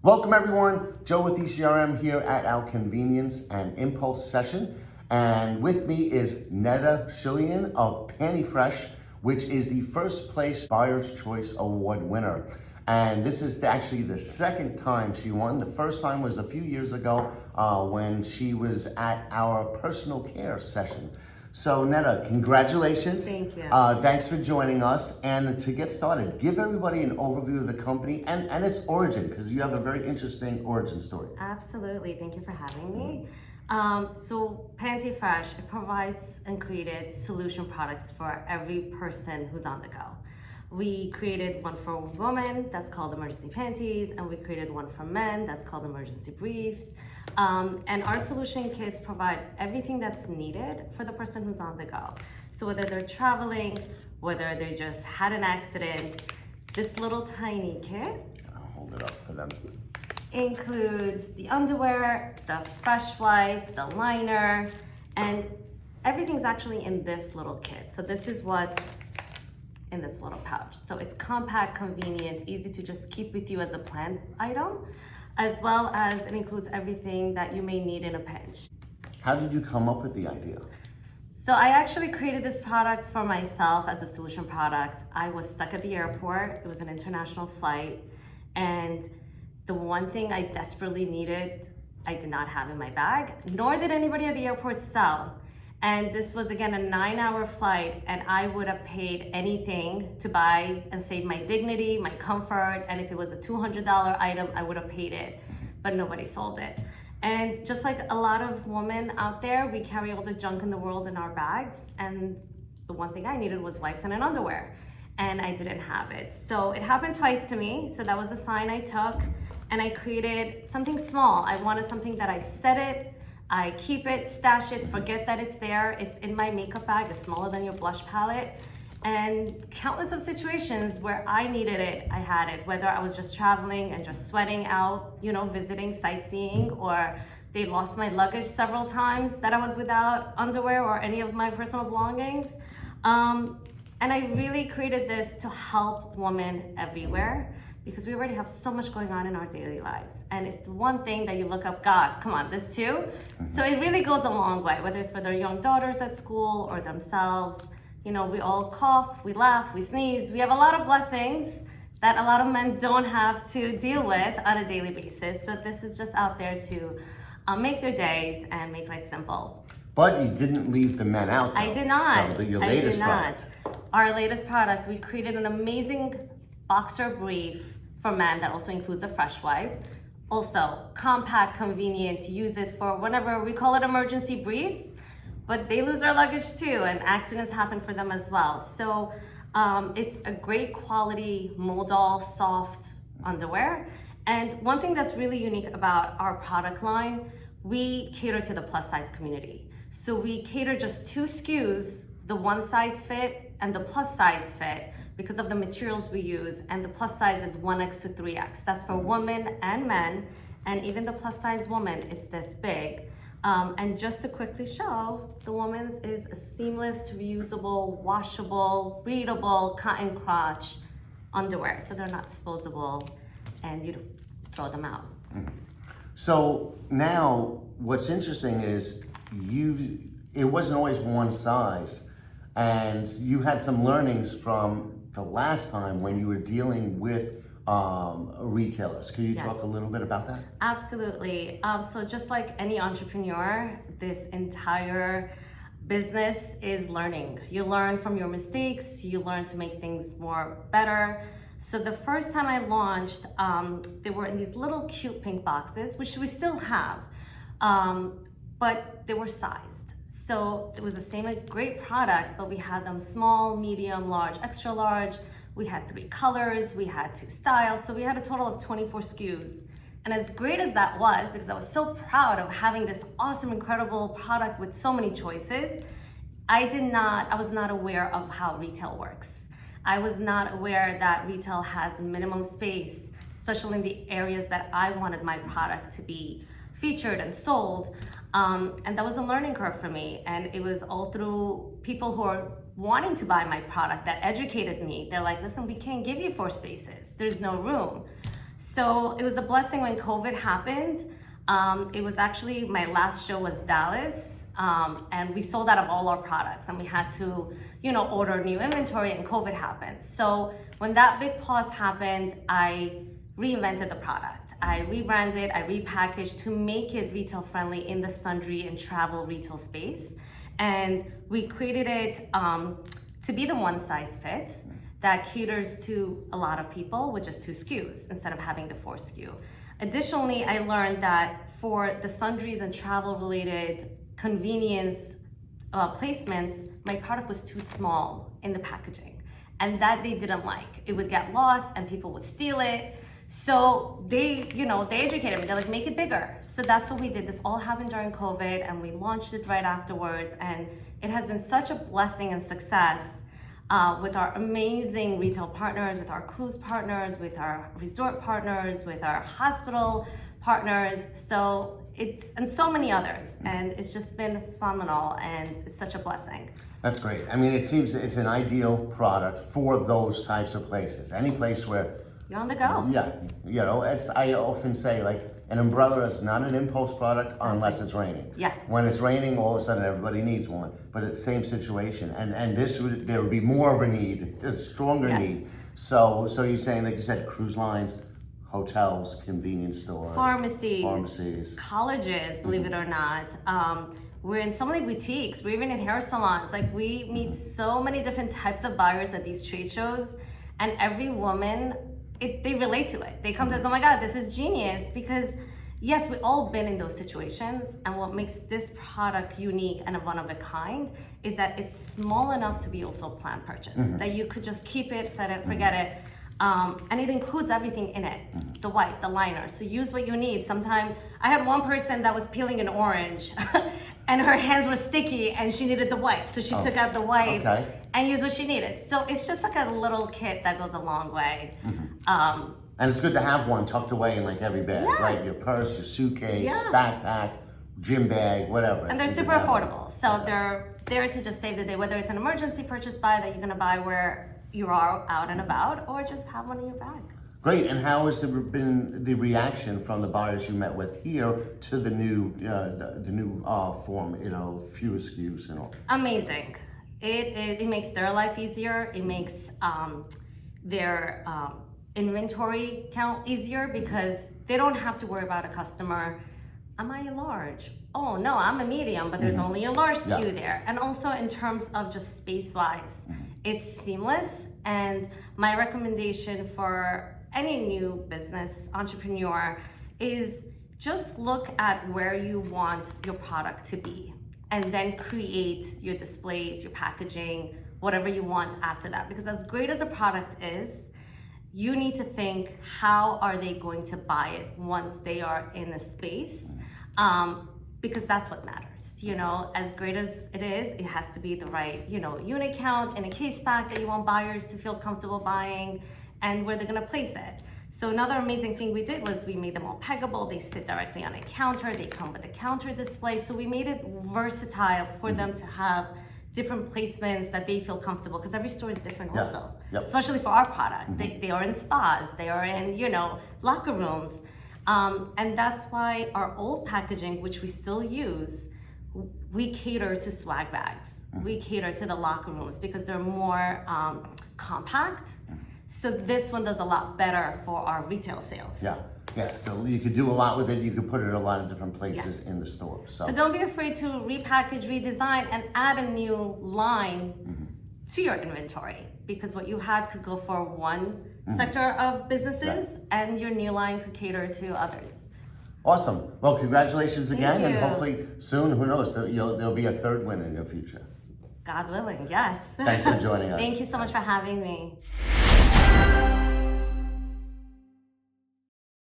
Welcome everyone, Joe with ECRM here at our Convenience and Impulse session. And with me is Neda Shilian of Panty Fresh, which is the first place Buyer's Choice Award winner. And this is actually the second time she won. The first time was a few years ago when she was at our personal care session. So Neda, congratulations. Thank you. Thanks for joining us. And to get started, give everybody an overview of the company and its origin, because you have a very interesting origin story. Absolutely. Thank you for having me. So Panty Fresh, it provides and created solution products for every person who's on the go. We created one for women that's called emergency panties, and we created one for men that's called emergency briefs. And our solution kits provide everything that's needed for the person who's on the go. So whether they're traveling, whether they just had an accident, this little tiny kit I'll hold it up for them. includes the underwear, the fresh wipe, the liner, and everything's actually in this little kit. So this is what's in this little pouch. So it's compact, convenient, easy to just keep with you as a planned item, as well as it includes everything that you may need in a pinch. How did you come up with the idea? So I actually created this product for myself as a solution product. I was stuck at the airport. It was an international flight. And the one thing I desperately needed, I did not have in my bag, nor did anybody at the airport sell. And this was, again, a 9-hour flight, and I would have paid anything to buy and save my dignity, my comfort, and if it was a $200 item, I would have paid it, but nobody sold it. And just like a lot of women out there, we carry all the junk in the world in our bags, and the one thing I needed was wipes and an underwear, and I didn't have it. So it happened twice to me, so that was a sign I took, and I created something small. I wanted something that I set it, I keep it, stash it, forget that it's there. It's in my makeup bag, it's smaller than your blush palette. And countless of situations where I needed it, I had it. Whether I was just traveling and just sweating out, visiting, sightseeing, or they lost my luggage several times that I was without underwear or any of my personal belongings. And I really created this to help women everywhere, because we already have so much going on in our daily lives. And it's the one thing that you look up, God, come on, this too? So it really goes a long way, whether it's for their young daughters at school or themselves. We all cough, we laugh, we sneeze. We have a lot of blessings that a lot of men don't have to deal with on a daily basis. So this is just out there to make their days and make life simple. But you didn't leave the men out, though. I did not. So your latest product. Our latest product, we created an amazing boxer brief for men that also includes a fresh wipe. Also, compact, convenient, to use it for whenever we call it emergency briefs, but they lose their luggage too, and accidents happen for them as well. So it's a great quality moldal soft underwear. And one thing that's really unique about our product line, we cater to the plus size community. So we cater just 2 SKUs, the one size fit and the plus size fit, because of the materials we use. And the plus size is 1X to 3X. That's for women and men. And even the plus size woman, it's this big. And just to quickly show, the woman's is a seamless, reusable, washable, breathable cotton crotch underwear. So they're not disposable and you throw them out. So now what's interesting is it wasn't always one size, and you had some learnings from the last time when you were dealing with retailers. Can you talk a little bit about that? Absolutely. So just like any entrepreneur, this entire business is learning. You learn from your mistakes, you learn to make things more better. So the first time I launched, they were in these little cute pink boxes, which we still have, but they were sized. So it was the same great product, but we had them small, medium, large, extra large. We had 3 colors, we had 2 styles, so we had a total of 24 SKUs. And as great as that was, because I was so proud of having this awesome, incredible product with so many choices, I was not aware of how retail works. I was not aware that retail has minimum space, especially in the areas that I wanted my product to be featured and sold. And that was a learning curve for me. And it was all through people who are wanting to buy my product that educated me. They're like, listen, we can't give you 4 spaces. There's no room. So it was a blessing when COVID happened. It was actually, my last show was Dallas, and we sold out of all our products, and we had to, order new inventory, and COVID happened. So when that big pause happened, I reinvented the product. I rebranded, I repackaged to make it retail friendly in the sundry and travel retail space. And we created it to be the one size fit that caters to a lot of people with just 2 SKUs instead of having the 4 SKU. Additionally, I learned that for the sundries and travel related convenience placements, my product was too small in the packaging, and that they didn't like. It would get lost and people would steal it. So they educated me. They're like, make it bigger. So that's what we did. This all happened during COVID, and we launched it right afterwards. And it has been such a blessing and success with our amazing retail partners, with our cruise partners, with our resort partners, with our hospital partners. So and so many others. And it's just been phenomenal, and it's such a blessing. That's great. I mean, it seems it's an ideal product for those types of places. Any place where you're on the go. Yeah, I often say, like, an umbrella is not an impulse product unless it's raining. Yes. When it's raining, all of a sudden everybody needs one. But it's the same situation, and there would be more of a need, a stronger need. So you're saying, like you said, cruise lines, hotels, convenience stores, pharmacies, colleges, believe it or not. We're in so many boutiques. We're even in hair salons. Like, we meet so many different types of buyers at these trade shows, and every woman, they relate to it. They come to us, oh my God, this is genius. Because yes, we've all been in those situations, and what makes this product unique and a one of a kind is that it's small enough to be also a planned purchase, that you could just keep it, set it, forget it. And it includes everything in it, the wipe, the liner. So use what you need. Sometimes I had one person that was peeling an orange and her hands were sticky and she needed the wipe. So she took out the wipe and used what she needed. So it's just like a little kit that goes a long way. And it's good to have one tucked away in like every bag, right? Your purse, your suitcase, backpack, gym bag, whatever. And they're super affordable. So they're there to just save the day, whether it's an emergency purchase buy that you're gonna buy where you are out and about, or just have one in your bag. Great, and how has been the reaction from the buyers you met with here to the new form, fewer SKUs and all? Amazing. It makes their life easier. It makes their inventory count easier, because they don't have to worry about a customer. Am I a large? Oh no, I'm a medium, but there's only a large SKU there. And also in terms of just space-wise, it's seamless. And my recommendation for any new business entrepreneur is just look at where you want your product to be, and then create your displays, your packaging, whatever you want after that. Because as great as a product is, you need to think, how are they going to buy it once they are in a space? Because that's what matters. As great as it is, it has to be the right, unit count in a case pack that you want buyers to feel comfortable buying, and where they're gonna place it. So another amazing thing we did was we made them all peggable. They sit directly on a counter. They come with a counter display. So we made it versatile for them to have different placements that they feel comfortable, because every store is different also. Especially for our product. They are in spas, they are in, locker rooms. And that's why our old packaging, which we still use, we cater to swag bags. We cater to the locker rooms because they're more compact. So this one does a lot better for our retail sales. Yeah, so you could do a lot with it. You could put it in a lot of different places in the store. So don't be afraid to repackage, redesign, and add a new line to your inventory, because what you had could go for one sector of businesses, and your new line could cater to others. Awesome. Well, congratulations again, Thank you. and hopefully soon, who knows, there'll be a third win in your future. God willing, yes. Thanks for joining us. Thank you so much for having me.